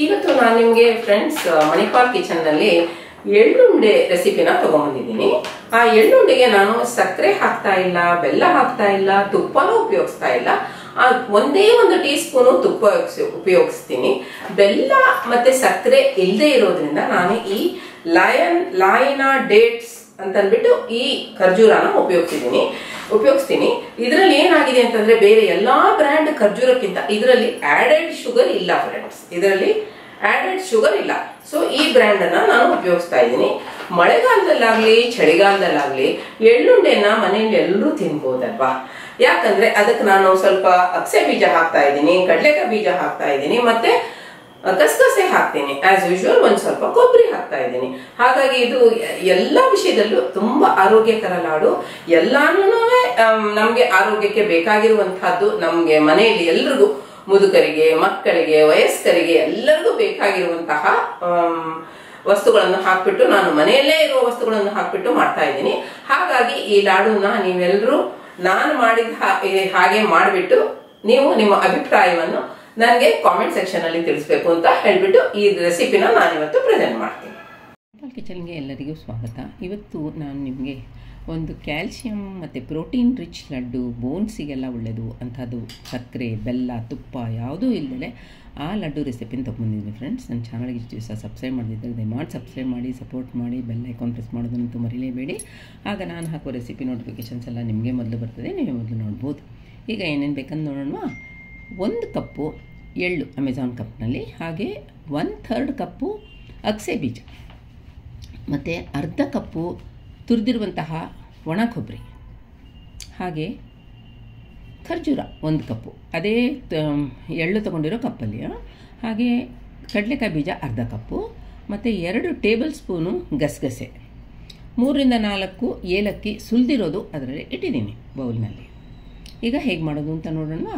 ಇವತ್ತು ನಾನು ನಿಮಗೆ ಫ್ರೆಂಡ್ಸ್ ಮಣಿಪಾಲ್ ಕಿಚನ್ ನಲ್ಲಿ ಎಳ್ಳುಂಡೆ ರೆಸಿಪಿನ ತಗೊಂಡ್ಬಂದಿದ್ದೀನಿ. ಆ ಎಳ್ಳುಂಡೆಗೆ ನಾನು ಸಕ್ಕರೆ ಹಾಕ್ತಾ ಇಲ್ಲ, ಬೆಲ್ಲ ಹಾಕ್ತಾ ಇಲ್ಲ, ತುಪ್ಪನೂ ಉಪಯೋಗಿಸ್ತಾ ಇಲ್ಲ. ಒಂದೇ ಒಂದು ಟೀ ಸ್ಪೂನು ತುಪ್ಪ ಉಪಯೋಗಿಸ್ತೀನಿ. ಬೆಲ್ಲ ಮತ್ತೆ ಸಕ್ಕರೆ ಇಲ್ಲದೆ ಇರೋದ್ರಿಂದ ನಾನು ಈ ಲಾಯಿನಾ ಡೇಟ್ಸ್ ಅಂತಂದ್ಬಿಟ್ಟು ಈ ಖರ್ಜೂರನ ಉಪಯೋಗಿಸ್ತೀನಿ. ಇದರಲ್ಲಿ ಏನಾಗಿದೆ ಅಂತಂದ್ರೆ ಬೇರೆ ಎಲ್ಲಾ ಬ್ರ್ಯಾಂಡ್ ಖರ್ಜೂರಕ್ಕಿಂತ ಇದರಲ್ಲಿ ಆಡೆಡ್ ಶುಗರ್ ಇಲ್ಲ ಫ್ರೆಂಡ್ಸ್, ಇದರಲ್ಲಿ ಆಡೆಡ್ ಶುಗರ್ ಇಲ್ಲ. ಸೊ ಈ ಬ್ರ್ಯಾಂಡ್ ಅನ್ನ ನಾನು ಉಪಯೋಗಿಸ್ತಾ ಇದ್ದೀನಿ. ಮಳೆಗಾಲದಲ್ಲಾಗ್ಲಿ ಚಳಿಗಾಲದಲ್ಲಾಗ್ಲಿ ಎಳ್ಳುಂಡೆನ ಮನೆಯಲ್ಲಿ ಎಲ್ಲರೂ ತಿನ್ಬೋದಲ್ವಾ. ಯಾಕಂದ್ರೆ ಅದಕ್ಕೆ ನಾನು ಸ್ವಲ್ಪ ಅಗಸೆ ಬೀಜ ಹಾಕ್ತಾ ಇದ್ದೀನಿ, ಕಡಲೆಕಾಯಿ ಬೀಜ ಹಾಕ್ತಾ ಇದ್ದೀನಿ, ಮತ್ತೆ ಗಸಗಸೆ ಹಾಕ್ತೀನಿ. ಆಸ್ ಯೂಶುವಲ್ ಒಂದ್ ಸ್ವಲ್ಪ ಕೊಬ್ಬರಿ ಹಾಕ್ತಾ ಇದ್ದೀನಿ. ಹಾಗಾಗಿ ಇದು ಎಲ್ಲಾ ವಿಷಯದಲ್ಲೂ ತುಂಬಾ ಆರೋಗ್ಯಕರ ಲಾಡು. ಎಲ್ಲಾನು ನಮ್ಗೆ ಆರೋಗ್ಯಕ್ಕೆ ಬೇಕಾಗಿರುವಂತಹದ್ದು. ನಮ್ಗೆ ಮನೆಯಲ್ಲಿ ಎಲ್ರಿಗೂ, ಮುದುಕರಿಗೆ, ಮಕ್ಕಳಿಗೆ, ವಯಸ್ಕರಿಗೆ ಎಲ್ಲರಿಗೂ ಬೇಕಾಗಿರುವಂತಹ ವಸ್ತುಗಳನ್ನು ಹಾಕ್ಬಿಟ್ಟು, ನಾನು ಮನೆಯಲ್ಲೇ ಇರುವ ವಸ್ತುಗಳನ್ನು ಹಾಕ್ಬಿಟ್ಟು ಮಾಡ್ತಾ ಇದ್ದೀನಿ. ಹಾಗಾಗಿ ಈ ಲಾಡುನ ನೀವೆಲ್ಲರೂ ನಾನು ಮಾಡಿದ ಹಾಗೆ ಮಾಡಿಬಿಟ್ಟು ನೀವು ನಿಮ್ಮ ಅಭಿಪ್ರಾಯವನ್ನು ನನಗೆ ಕಾಮೆಂಟ್ ಸೆಕ್ಷನ್ ಅಲ್ಲಿ ತಿಳಿಸ್ಬೇಕು ಅಂತ ಹೇಳ್ಬಿಟ್ಟು ಈ ರೆಸಿಪಿನ ನಾನಿವತ್ತು ಪ್ರೆಸೆಂಟ್ ಮಾಡ್ತೀನಿ. ಮಣಿಪಾಲ್ ಕಿಚನ್ಗೆ ಎಲ್ಲರಿಗೂ ಸ್ವಾಗತ. ಇವತ್ತು ನಾನು ನಿಮಗೆ ಒಂದು ಕ್ಯಾಲ್ಸಿಯಂ ಮತ್ತು ಪ್ರೋಟೀನ್ ರಿಚ್ ಲಡ್ಡು, ಬೋನ್ಸಿಗೆಲ್ಲ ಒಳ್ಳೆಯದು ಅಂಥದ್ದು, ಸಕ್ಕರೆ, ಬೆಲ್ಲ, ತುಪ್ಪ ಯಾವುದೂ ಇಲ್ಲದೆ ಆ ಲಡ್ಡು ರೆಸಿಪಿನ ತೊಗೊಂಡಿದ್ದೀನಿ ಫ್ರೆಂಡ್ಸ್. ನನ್ನ ಚಾನಲ್ಗೆ ಇಷ್ಟು ದಿವಸ ಸಬ್ಸ್ಕ್ರೈಬ್ ಮಾಡಿದ್ದರೆ ದಯಮಾಡಿ ಸಬ್ಸ್ಕ್ರೈಬ್ ಮಾಡಿ, ಸಪೋರ್ಟ್ ಮಾಡಿ, ಬೆಲ್ ಐಕಾನ್ ಪ್ರೆಸ್ ಮಾಡೋದನ್ನಂತೂ ಮರಿಲೇಬೇಡಿ. ಆಗ ನಾನು ಹಾಕೋ ರೆಸಿಪಿ ನೋಟಿಫಿಕೇಷನ್ಸ್ ಎಲ್ಲ ನಿಮಗೆ ಮೊದಲು ಬರ್ತದೆ, ನೀವೇ ಮೊದಲು ನೋಡ್ಬೋದು. ಈಗ ಏನೇನು ಬೇಕಂತ ನೋಡೋಣ. 1 ಕಪ್ಪು ಎಳ್ಳು ಅಮೆಝಾನ್ ಕಪ್ನಲ್ಲಿ, ಹಾಗೆ 1/3 ಕಪ್ಪು ಅಗಸೆ ಬೀಜ, ಮತ್ತು ಅರ್ಧ ಕಪ್ಪು ತುರಿದಿರುವಂತಹ ಒಣ ಕೊಬ್ಬರಿ, ಹಾಗೆ ಖರ್ಜೂರ 1 ಕಪ್ಪು, ಅದೇ ಎಳ್ಳು ತೊಗೊಂಡಿರೋ ಕಪ್ಪಲ್ಲಿ, ಹಾಗೆ ಕಡಲೆಕಾಯಿ ಬೀಜ ಅರ್ಧ ಕಪ್ಪು, ಮತ್ತು 2 ಟೇಬಲ್ ಸ್ಪೂನು ಗಸಗಸೆ, 3ರಿಂದ 4 ಏಲಕ್ಕಿ ಸುಲಿದಿರೋದು ಅದರಲ್ಲಿ ಇಟ್ಟಿದ್ದೀನಿ ಬೌಲ್ನಲ್ಲಿ. ಈಗ ಹೇಗೆ ಮಾಡೋದು ಅಂತ ನೋಡೋಣ.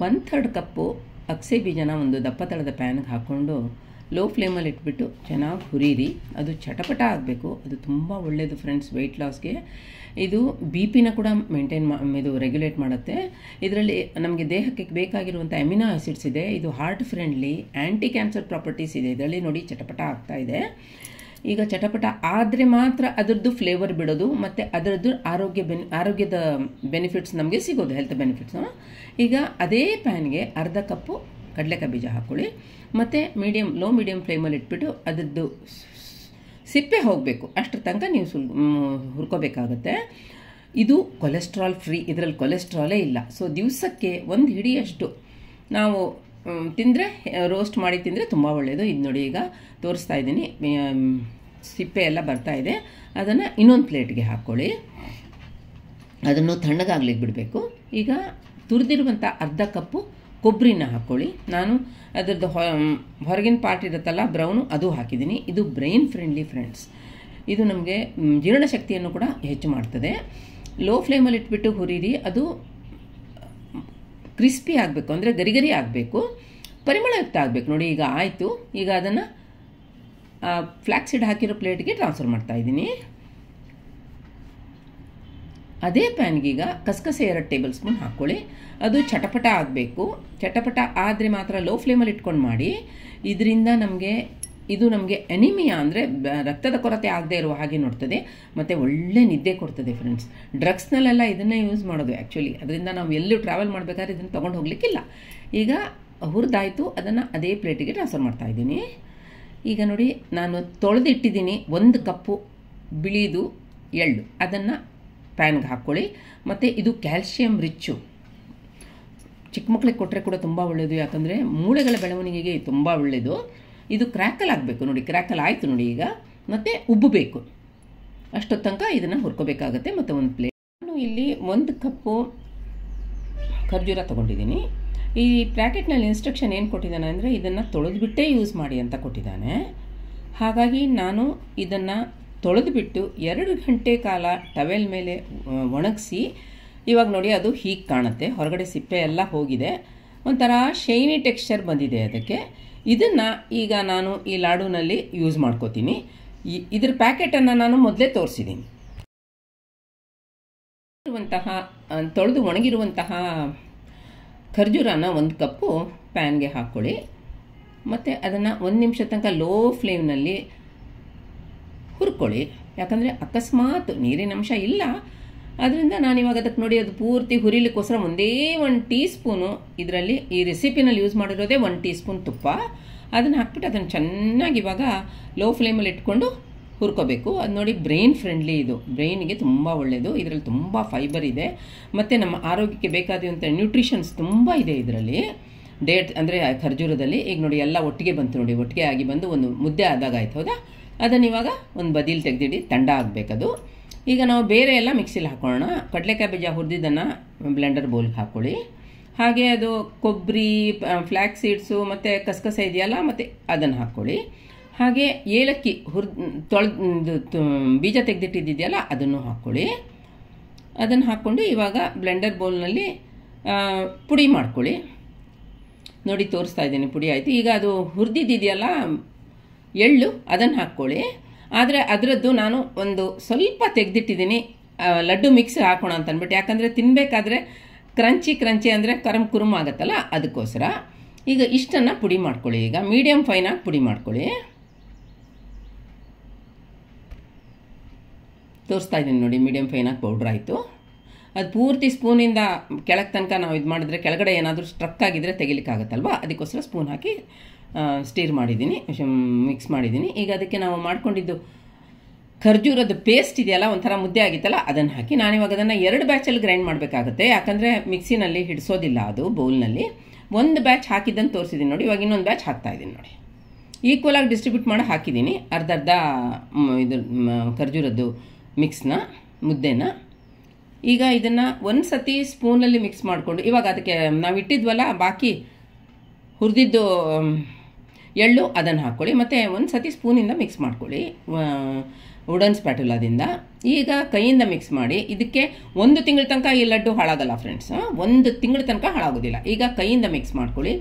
1/3 ಕಪ್ಪು ಅಗಸೆ ಬೀಜನ ಒಂದು ದಪ್ಪ ತಳದ ಪ್ಯಾನ್ಗೆ ಹಾಕ್ಕೊಂಡು ಲೋ ಫ್ಲೇಮಲ್ಲಿ ಇಟ್ಬಿಟ್ಟು ಚೆನ್ನಾಗಿ ಹುರಿರಿ. ಅದು ಚಟಪಟ ಆಗಬೇಕು. ಅದು ತುಂಬ ಒಳ್ಳೆಯದು ಫ್ರೆಂಡ್ಸ್ ವೆಯ್ಟ್ ಲಾಸ್ಗೆ. ಇದು ಬಿ ಪಿನ ಕೂಡ ಇದು ರೆಗ್ಯುಲೇಟ್ ಮಾಡುತ್ತೆ. ಇದರಲ್ಲಿ ನಮಗೆ ದೇಹಕ್ಕೆ ಬೇಕಾಗಿರುವಂಥ ಅಮಿನೋ ಆ್ಯಸಿಡ್ಸ್ ಇದೆ. ಇದು ಹಾರ್ಟ್ ಫ್ರೆಂಡ್ಲಿ, ಆ್ಯಂಟಿ ಕ್ಯಾನ್ಸರ್ ಪ್ರಾಪರ್ಟೀಸ್ ಇದೆ ಇದರಲ್ಲಿ. ನೋಡಿ ಚಟಪಟ ಆಗ್ತಾ ಇದೆ. ಈಗ ಚಟಪಟ ಆದರೆ ಮಾತ್ರ ಅದರದ್ದು ಫ್ಲೇವರ್ ಬಿಡೋದು, ಮತ್ತು ಅದರದ್ದು ಆರೋಗ್ಯದ ಬೆನಿಫಿಟ್ಸ್ ನಮಗೆ ಸಿಗೋದು, ಹೆಲ್ತ್ ಬೆನಿಫಿಟ್ಸ್. ಈಗ ಅದೇ ಪ್ಯಾನ್ಗೆ ಅರ್ಧ ಕಪ್ಪು ಕಡಲೆಕಾಯಿ ಬೀಜ ಹಾಕ್ಕೊಳ್ಳಿ, ಮತ್ತು ಲೋ ಮೀಡಿಯಮ್ ಫ್ಲೇಮಲ್ಲಿ ಇಟ್ಬಿಟ್ಟು ಅದರದ್ದು ಸಿಪ್ಪೆ ಹೋಗಬೇಕು ಅಷ್ಟರ ತನಕ ನೀವು ಹುರ್ಕೋಬೇಕಾಗತ್ತೆ. ಇದು ಕೊಲೆಸ್ಟ್ರಾಲ್ ಫ್ರೀ, ಇದರಲ್ಲಿ ಕೊಲೆಸ್ಟ್ರಾಲೇ ಇಲ್ಲ. ಸೊ ದಿವಸಕ್ಕೆ 1 ಹಿಡಿಯಷ್ಟು ನಾವು ತಿಂದರೆ, ರೋಸ್ಟ್ ಮಾಡಿ ತಿಂದರೆ ತುಂಬ ಒಳ್ಳೆಯದು. ಇದು ನೋಡಿ ಈಗ ತೋರಿಸ್ತಾ ಇದ್ದೀನಿ, ಸಿಪ್ಪೆ ಎಲ್ಲ ಬರ್ತಾ ಇದೆ. ಅದನ್ನು ಇನ್ನೊಂದು ಪ್ಲೇಟ್ಗೆ ಹಾಕ್ಕೊಳ್ಳಿ. ಅದನ್ನು ತಣ್ಣಗಾಗ್ಲಿಕ್ಕೆ ಬಿಡಬೇಕು. ಈಗ ತುರಿದಿರುವಂಥ ಅರ್ಧ ಕಪ್ಪು ಕೊಬ್ಬರಿನ ಹಾಕ್ಕೊಳ್ಳಿ. ನಾನು ಅದರದ್ದು ಹೊರಗಿನ ಪಾರ್ಟ್ ಇರುತ್ತಲ್ಲ ಬ್ರೌನು, ಅದು ಹಾಕಿದ್ದೀನಿ. ಇದು ಬ್ರೈನ್ ಫ್ರೆಂಡ್ಲಿ ಫ್ರೆಂಡ್ಸ್. ಇದು ನಮಗೆ ಜೀರ್ಣಶಕ್ತಿಯನ್ನು ಕೂಡ ಹೆಚ್ಚು ಮಾಡ್ತದೆ. ಲೋ ಫ್ಲೇಮಲ್ಲಿ ಇಟ್ಬಿಟ್ಟು ಹುರಿರಿ. ಅದು ಕ್ರಿಸ್ಪಿ ಆಗಬೇಕು, ಅಂದರೆ ಗರಿ ಆಗಬೇಕು, ಪರಿಮಳಯುಕ್ತ ಆಗಬೇಕು. ನೋಡಿ ಈಗ ಆಯಿತು. ಈಗ ಅದನ್ನು ಫ್ಲ್ಯಾಕ್ಸೀಡ್ ಹಾಕಿರೋ ಪ್ಲೇಟ್ಗೆ ಟ್ರಾನ್ಸ್ಫರ್ ಮಾಡ್ತಾ ಇದ್ದೀನಿ. ಅದೇ ಪ್ಯಾನ್ಗೀಗ ಗಸಗಸೆ 2 ಟೇಬಲ್ ಸ್ಪೂನ್ ಹಾಕ್ಕೊಳ್ಳಿ. ಅದು ಚಟಪಟ ಆಗಬೇಕು. ಚಟಪಟ ಆದರೆ ಮಾತ್ರ ಲೋ ಫ್ಲೇಮಲ್ಲಿ ಇಟ್ಕೊಂಡು ಮಾಡಿ. ಇದರಿಂದ ಇದು ನಮಗೆ ಅನಿಮಿಯಾ, ಅಂದರೆ ರಕ್ತದ ಕೊರತೆ ಆಗದೆ ಇರುವ ಹಾಗೆ ನೋಡ್ತದೆ, ಮತ್ತು ಒಳ್ಳೆ ನಿದ್ದೆ ಕೊಡ್ತದೆ ಫ್ರೆಂಡ್ಸ್. ಡ್ರಗ್ಸ್ನಲ್ಲೆಲ್ಲ ಇದನ್ನೇ ಯೂಸ್ ಮಾಡೋದು ಆ್ಯಕ್ಚುಲಿ. ಅದರಿಂದ ನಾವು ಎಲ್ಲೂ ಟ್ರಾವೆಲ್ ಮಾಡಬೇಕಾದ್ರೆ ಇದನ್ನು ತೊಗೊಂಡು ಹೋಗಲಿಕ್ಕಿಲ್ಲ. ಈಗ ಹುರಿದಾಯಿತು. ಅದನ್ನು ಅದೇ ಪ್ಲೇಟಿಗೆ ಟ್ರಾನ್ಸ್ಫರ್ ಮಾಡ್ತಾ ಇದ್ದೀನಿ. ಈಗ ನೋಡಿ ನಾನು ತೊಳೆದಿಟ್ಟಿದ್ದೀನಿ 1 ಕಪ್ಪು ಬಿಳಿದು ಎಳ್ಳು, ಅದನ್ನು ಪ್ಯಾನ್ಗೆ ಹಾಕ್ಕೊಳ್ಳಿ. ಮತ್ತು ಇದು ಕ್ಯಾಲ್ಸಿಯಂ ರಿಚ್ಚು, ಚಿಕ್ಕ ಮಕ್ಕಳಿಗೆ ಕೊಟ್ಟರೆ ಕೂಡ ತುಂಬ ಒಳ್ಳೆಯದು. ಯಾಕಂದರೆ ಮೂಳೆಗಳ ಬೆಳವಣಿಗೆಗೆ ತುಂಬ ಒಳ್ಳೆಯದು. ಇದು ಕ್ರ್ಯಾಕಲ್ ಆಗಬೇಕು. ನೋಡಿ ಕ್ರ್ಯಾಕಲ್ ಆಯಿತು ನೋಡಿ ಈಗ. ಮತ್ತು ಉಬ್ಬಬೇಕು. ಅಷ್ಟೊತ್ತು ತನಕ ಇದನ್ನು ಹುರ್ಕೋಬೇಕಾಗತ್ತೆ. ಮತ್ತು ಒಂದು ಪ್ಲೇಟ್, ನಾನು ಇಲ್ಲಿ 1 ಕಪ್ಪು ಖರ್ಜೂರ ತೊಗೊಂಡಿದ್ದೀನಿ. ಈ ಪ್ಯಾಕೆಟ್ನಲ್ಲಿ ಇನ್ಸ್ಟ್ರಕ್ಷನ್ ಏನು ಕೊಟ್ಟಿದ್ದಾನೆ ಅಂದರೆ ಇದನ್ನು ತೊಳೆದುಬಿಟ್ಟೇ ಯೂಸ್ ಮಾಡಿ ಅಂತ ಕೊಟ್ಟಿದ್ದಾನೆ. ಹಾಗಾಗಿ ನಾನು ಇದನ್ನು ತೊಳೆದುಬಿಟ್ಟು 2 ಗಂಟೆ ಕಾಲ ಟವೆಲ್ ಮೇಲೆ ಒಣಗಿಸಿ, ಇವಾಗ ನೋಡಿ ಅದು ಹೀಗೆ ಕಾಣುತ್ತೆ. ಹೊರಗಡೆ ಸಿಪ್ಪೆ ಎಲ್ಲ ಹೋಗಿದೆ, ಒಂಥರ ಶೈನಿ ಟೆಕ್ಸ್ಚರ್ ಬಂದಿದೆ ಅದಕ್ಕೆ. ಇದನ್ನು ಈಗ ನಾನು ಈ ಲಾಡುನಲ್ಲಿ ಯೂಸ್ ಮಾಡ್ಕೋತೀನಿ. ಇದ್ರ ಪ್ಯಾಕೆಟನ್ನು ನಾನು ಮೊದಲೇ ತೋರಿಸಿದ್ದೀನಿ. ತೊಳೆದು ಒಣಗಿರುವಂತಹ ಖರ್ಜೂರನ 1 ಕಪ್ಪು ಪ್ಯಾನ್ಗೆ ಹಾಕ್ಕೊಳ್ಳಿ. ಮತ್ತು ಅದನ್ನು 1 ನಿಮಿಷ ತನಕ ಲೋ ಫ್ಲೇಮ್ನಲ್ಲಿ ಹುರ್ಕೊಳ್ಳಿ. ಯಾಕಂದರೆ ಅಕಸ್ಮಾತ್ ನೀರಿನ ಅಂಶ ಇಲ್ಲ, ಅದರಿಂದ ನಾನಿವಾಗ ಅದಕ್ಕೆ ನೋಡಿ ಅದು ಪೂರ್ತಿ ಹುರಿಲಿಕ್ಕೋಸ್ಕರ ಒಂದೇ 1 ಟೀ ಸ್ಪೂನು ಇದರಲ್ಲಿ ಈ ರೆಸಿಪಿನಲ್ಲಿ ಯೂಸ್ ಮಾಡಿರೋದೇ 1 ಟೀ ಸ್ಪೂನ್ ತುಪ್ಪ. ಅದನ್ನು ಹಾಕ್ಬಿಟ್ಟು ಅದನ್ನು ಚೆನ್ನಾಗಿ ಇವಾಗ ಲೋ ಫ್ಲೇಮಲ್ಲಿ ಇಟ್ಕೊಂಡು ಹುರ್ಕೋಬೇಕು. ಅದು ನೋಡಿ ಬ್ರೈನ್ ಫ್ರೆಂಡ್ಲಿ, ಇದು ಬ್ರೈನಿಗೆ ತುಂಬ ಒಳ್ಳೆಯದು. ಇದರಲ್ಲಿ ತುಂಬ ಫೈಬರ್ ಇದೆ ಮತ್ತು ನಮ್ಮ ಆರೋಗ್ಯಕ್ಕೆ ಬೇಕಾದಂಥ ನ್ಯೂಟ್ರಿಷನ್ಸ್ ತುಂಬ ಇದೆ ಇದರಲ್ಲಿ. ಡೇಟ್ ಅಂದರೆ ಖರ್ಜೂರದಲ್ಲಿ ಈಗ ನೋಡಿ ಎಲ್ಲ ಒಟ್ಟಿಗೆ ಬಂತು ನೋಡಿ, ಒಟ್ಟಿಗೆ ಆಗಿ ಬಂದು ಒಂದು ಮುದ್ದೆ ಆದಾಗ ಆಯ್ತು. ಹೌದಾ? ಅದನ್ನು ಇವಾಗ ಒಂದು ಬದಿಲಿ ತೆಗೆದಿಡಿ, ತಂಡ ಆಗಬೇಕದು. ಈಗ ನಾವು ಬೇರೆ ಎಲ್ಲ ಮಿಕ್ಸಿಲಿ ಹಾಕೊಳ್ಳೋಣ. ಕಡಲೆಕಾಯಿ ಬೀಜ ಹುರಿದಿದ್ದನ್ನು ಬ್ಲೆಂಡರ್ ಬೌಲ್ಗೆ ಹಾಕ್ಕೊಳ್ಳಿ. ಹಾಗೆ ಅದು ಕೊಬ್ಬರಿ, ಫ್ಲ್ಯಾಕ್ಸ್ ಸೀಡ್ಸು ಮತ್ತು ಕಸಕಸೆ ಇದೆಯಲ್ಲ, ಮತ್ತು ಅದನ್ನು ಹಾಕ್ಕೊಳ್ಳಿ. ಹಾಗೆ ಏಲಕ್ಕಿ ಬೀಜ ತೆಗೆದಿಟ್ಟಿದೆಯಲ್ಲ ಅದನ್ನು ಹಾಕ್ಕೊಳ್ಳಿ. ಅದನ್ನು ಹಾಕ್ಕೊಂಡು ಇವಾಗ ಬ್ಲೆಂಡರ್ ಬೌಲ್ನಲ್ಲಿ ಪುಡಿ ಮಾಡ್ಕೊಳ್ಳಿ. ನೋಡಿ ತೋರಿಸ್ತಾ ಇದ್ದೀನಿ, ಪುಡಿ ಆಯಿತು. ಈಗ ಅದು ಹುರಿದಿದೆಯಲ್ಲ ಎಳ್ಳು, ಅದನ್ನು ಹಾಕ್ಕೊಳ್ಳಿ. ಆದರೆ ಅದರದ್ದು ನಾನು ಒಂದು ಸ್ವಲ್ಪ ತೆಗೆದಿಟ್ಟಿದ್ದೀನಿ, ಲಡ್ಡು ಮಿಕ್ಸ್ ಹಾಕೋಣ ಅಂತ ಅಂದ್ಬಿಟ್ಟು. ಯಾಕಂದರೆ ತಿನ್ನಬೇಕಾದ್ರೆ ಕ್ರಂಚಿ ಅಂದರೆ ಕುರುಮ್ ಆಗುತ್ತಲ್ಲ, ಅದಕ್ಕೋಸ್ಕರ. ಈಗ ಇಷ್ಟನ್ನು ಪುಡಿ ಮಾಡ್ಕೊಳ್ಳಿ. ಈಗ ಮೀಡಿಯಮ್ ಫೈನಾಗಿ ಪುಡಿ ಮಾಡ್ಕೊಳ್ಳಿ. ತೋರಿಸ್ತಾ ಇದ್ದೀನಿ ನೋಡಿ, ಮೀಡಿಯಮ್ ಫೈನಾಗಿ ಪೌಡ್ರ್ ಆಯಿತು. ಅದು ಪೂರ್ತಿ ಸ್ಪೂನಿಂದ ಕೆಳಗೆ ತನಕ ನಾವು ಇದು ಮಾಡಿದ್ರೆ ಕೆಳಗಡೆ ಏನಾದರೂ ಸ್ಟ್ರಕ್ ಆಗಿದ್ದರೆ ತೆಗಿಲಿಕ್ಕಾಗತ್ತಲ್ವ, ಅದಕ್ಕೋಸ್ಕರ ಸ್ಪೂನ್ ಹಾಕಿ ಸ್ಟೀರ್ ಮಾಡಿದ್ದೀನಿ, ಮಿಕ್ಸ್ ಮಾಡಿದ್ದೀನಿ. ಈಗ ಅದಕ್ಕೆ ನಾವು ಮಾಡ್ಕೊಂಡಿದ್ದು ಖರ್ಜೂರದ ಪೇಸ್ಟ್ ಇದೆಯಲ್ಲ, ಒಂಥರ ಮುದ್ದೆ ಆಗಿತ್ತಲ್ಲ, ಅದನ್ನು ಹಾಕಿ ನಾನಿವಾಗ ಅದನ್ನು 2 ಬ್ಯಾಚಲ್ಲಿ ಗ್ರೈಂಡ್ ಮಾಡಬೇಕಾಗುತ್ತೆ. ಯಾಕಂದರೆ ಮಿಕ್ಸಿನಲ್ಲಿ ಹಿಡಿಸೋದಿಲ್ಲ ಅದು ಬೌಲ್ನಲ್ಲಿ. 1 ಬ್ಯಾಚ್ ಹಾಕಿದ್ದನ್ನು ತೋರಿಸಿದ್ದೀನಿ ನೋಡಿ. ಇವಾಗ ಇನ್ನೊಂದು ಬ್ಯಾಚ್ ಹಾಕ್ತಾಯಿದ್ದೀನಿ ನೋಡಿ. ಈಕ್ವಲಾಗಿ ಡಿಸ್ಟ್ರಿಬ್ಯೂಟ್ ಮಾಡಿ ಹಾಕಿದ್ದೀನಿ ಅರ್ಧ ಇದು ಖರ್ಜೂರದ್ದು ಮಿಕ್ಸ್ನ ಮುದ್ದೆನ. ಈಗ ಇದನ್ನು ಒಂದು ಸತಿ ಸ್ಪೂನಲ್ಲಿ ಮಿಕ್ಸ್ ಮಾಡಿಕೊಂಡು ಇವಾಗ ಅದಕ್ಕೆ ನಾವು ಇಟ್ಟಿದ್ವಲ್ಲ ಬಾಕಿ ಹುರಿದಿದ್ದು ಎಳ್ಳು, ಅದನ್ನು ಹಾಕ್ಕೊಳ್ಳಿ. ಮತ್ತು ಒಂದು ಸತಿ ಸ್ಪೂನಿಂದ ಮಿಕ್ಸ್ ಮಾಡ್ಕೊಳ್ಳಿ ವುಡನ್ ಸ್ಪ್ಯಾಟುಲಾದಿಂದ. ಈಗ ಕೈಯಿಂದ ಮಿಕ್ಸ್ ಮಾಡಿ. ಇದಕ್ಕೆ 1 ತಿಂಗಳ ತನಕ ಈ ಲಡ್ಡು ಹಾಳಾಗಲ್ಲ ಫ್ರೆಂಡ್ಸ್, 1 ತಿಂಗಳ ತನಕ ಹಾಳಾಗೋದಿಲ್ಲ. ಈಗ ಕೈಯಿಂದ ಮಿಕ್ಸ್ ಮಾಡ್ಕೊಳ್ಳಿ.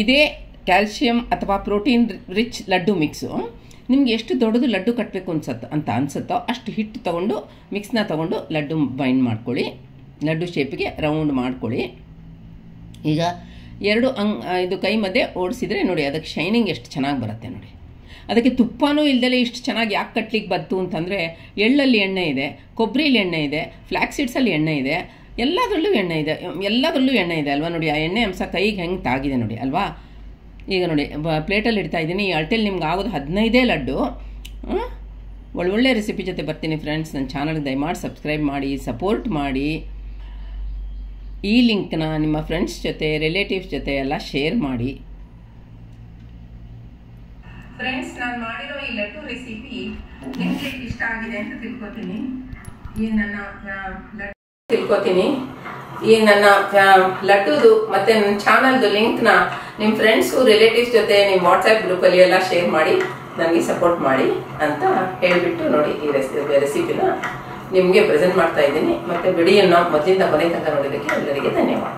ಇದೇ ಕ್ಯಾಲ್ಶಿಯಂ ಅಥವಾ ಪ್ರೋಟೀನ್ ರಿಚ್ ಲಡ್ಡು ಮಿಕ್ಸು. ನಿಮ್ಗೆ ಎಷ್ಟು ದೊಡ್ಡದು ಲಡ್ಡು ಕಟ್ಟಬೇಕು ಅಂತ ಅನಿಸುತ್ತೋ ಅಷ್ಟು ಹಿಟ್ಟು ತೊಗೊಂಡು ಮಿಕ್ಸ್ನ ತೊಗೊಂಡು ಲಡ್ಡು ಬೈಂಡ್ ಮಾಡ್ಕೊಳ್ಳಿ. ಲಡ್ಡು ಶೇಪಿಗೆ ರೌಂಡ್ ಮಾಡ್ಕೊಳ್ಳಿ. ಈಗ 2 ಇದು ಕೈ ಮಧ್ಯೆ ಓಡಿಸಿದರೆ ನೋಡಿ ಅದಕ್ಕೆ ಶೈನಿಂಗ್ ಎಷ್ಟು ಚೆನ್ನಾಗಿ ಬರುತ್ತೆ ನೋಡಿ. ಅದಕ್ಕೆ ತುಪ್ಪನೂ ಇಲ್ದಲೇ ಇಷ್ಟು ಚೆನ್ನಾಗಿ ಯಾಕೆ ಕಟ್ಲಿಕ್ಕೆ ಬಂತು ಅಂತಂದರೆ ಎಳ್ಳಲ್ಲಿ ಎಣ್ಣೆ ಇದೆ, ಕೊಬ್ಬರಿಲಿ ಎಣ್ಣೆ ಇದೆ, ಫ್ಲ್ಯಾಕ್ಸ್ ಸೀಡ್ಸಲ್ಲಿ ಎಣ್ಣೆ ಇದೆ, ಎಲ್ಲದರಲ್ಲೂ ಎಣ್ಣೆ ಇದೆ ಅಲ್ವಾ. ನೋಡಿ ಆ ಎಣ್ಣೆ ಅಂಶ ಕೈಗೆ ಹೆಂಗೆ ತಾಗಿದೆ ನೋಡಿ ಅಲ್ವಾ. ಈಗ ನೋಡಿ ಪ್ಲೇಟಲ್ಲಿ ಇಡ್ತಾ ಇದ್ದೀನಿ. ಈ ಅಳತೆಯಲ್ಲಿ ನಿಮ್ಗೆ ಆಗೋದು 15 ಲಡ್ಡು. ಒಳ್ಳೊಳ್ಳೆ ರೆಸಿಪಿ ಜೊತೆ ಬರ್ತೀನಿ ಫ್ರೆಂಡ್ಸ್. ನನ್ನ ಚಾನಲ್ಗೆ ದಯಮಾಡಿ ಸಬ್ಸ್ಕ್ರೈಬ್ ಮಾಡಿ, ಸಪೋರ್ಟ್ ಮಾಡಿ. ಈ ಲಿಂಕ್ನ ನಿಮ್ಮ ಫ್ರೆಂಡ್ಸ್ ಜೊತೆ, ರಿಲೇಟಿವ್ಸ್ ಜೊತೆ ಎಲ್ಲ ಶೇರ್ ಮಾಡಿ. ಫ್ರೆಂಡ್ಸ್, ನಾನು ಮಾಡಿರೋ ಈ ಲಡ್ಡು ರೆಸಿಪಿ ನಿಮಗೆ ಇಷ್ಟ ಆಗಿದೆ ಅಂತ ತಿಳ್ಕೊತೀನಿ. ಈ ನನ್ನ ಲಡ್ಡುದು ಮತ್ತು ನನ್ನ ಚಾನಲ್ದು ಲಿಂಕ್ನ ನಿಮ್ಮ ಫ್ರೆಂಡ್ಸು, ರಿಲೇಟಿವ್ಸ್ ಜೊತೆ ನಿಮ್ಮ ವಾಟ್ಸಪ್ ಗ್ರೂಪಲ್ಲಿ ಎಲ್ಲ ಶೇರ್ ಮಾಡಿ ನನಗೆ ಸಪೋರ್ಟ್ ಮಾಡಿ ಅಂತ ಹೇಳಿಬಿಟ್ಟು ನೋಡಿ ಈ ರೆಸಿಪಿನ ನಿಮಗೆ ಪ್ರೆಸೆಂಟ್ ಮಾಡ್ತಾ ಇದ್ದೀನಿ. ಮತ್ತು ವಿಡಿಯೋನ ಮೊದಲಿಂದ ಕೊನೆ ತನಕ ನೋಡಿದ್ದಕ್ಕೆ ಎಲ್ಲರಿಗೆ ಧನ್ಯವಾದ.